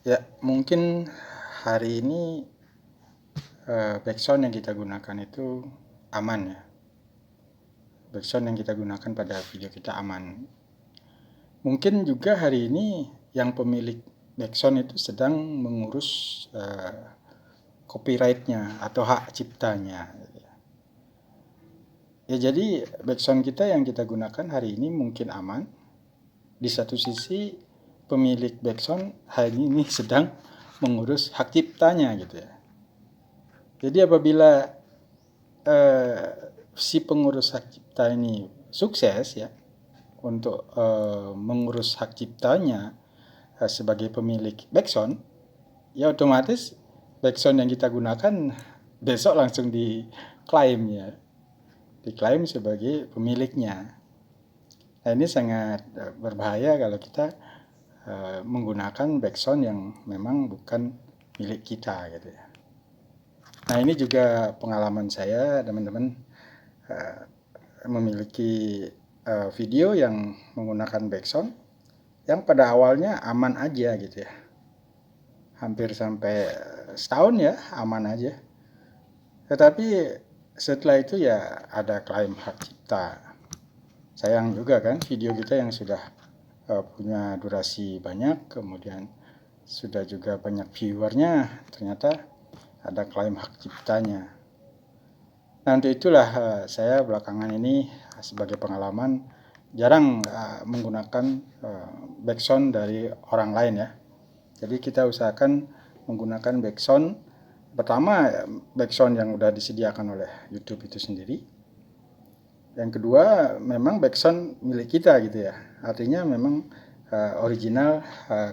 Ya, mungkin hari ini backsound yang kita gunakan itu aman ya. Backsound yang kita gunakan pada video kita aman. Mungkin juga hari ini yang pemilik backsound itu sedang mengurus copyright-nya atau hak ciptanya. Ya, jadi backsound kita yang kita gunakan hari ini mungkin aman. Di satu sisi pemilik backsound hari ini sedang mengurus hak ciptanya gitu ya. Jadi apabila si pengurus hak cipta ini sukses ya untuk mengurus hak ciptanya sebagai pemilik backsound, ya otomatis backsound yang kita gunakan besok langsung diklaim ya, diklaim sebagai pemiliknya. Nah, ini sangat berbahaya kalau kita menggunakan backsound yang memang bukan milik kita gitu ya. Nah, ini juga pengalaman saya, teman-teman, memiliki video yang menggunakan backsound yang pada awalnya aman aja gitu ya. Hampir sampai setahun ya aman aja. Tetapi setelah itu ya ada klaim hak cipta. Sayang juga kan video kita yang sudah punya durasi banyak, kemudian sudah juga banyak viewernya, ternyata ada klaim hak ciptanya. Nah, untuk itulah saya belakangan ini sebagai pengalaman jarang menggunakan backsound dari orang lain ya. Jadi kita usahakan menggunakan backsound, pertama backsound yang udah disediakan oleh YouTube itu sendiri. Yang kedua memang backsound milik kita gitu ya. Artinya memang original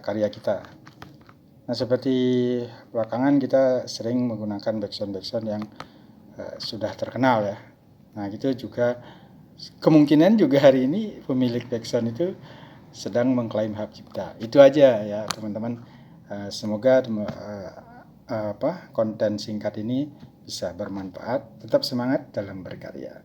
karya kita. Nah, seperti belakangan kita sering menggunakan backsound yang sudah terkenal ya. Nah, gitu juga kemungkinan juga hari ini pemilik backsound itu sedang mengklaim hak cipta. Itu aja ya teman-teman. Semoga konten singkat ini bisa bermanfaat. Tetap semangat dalam berkarya.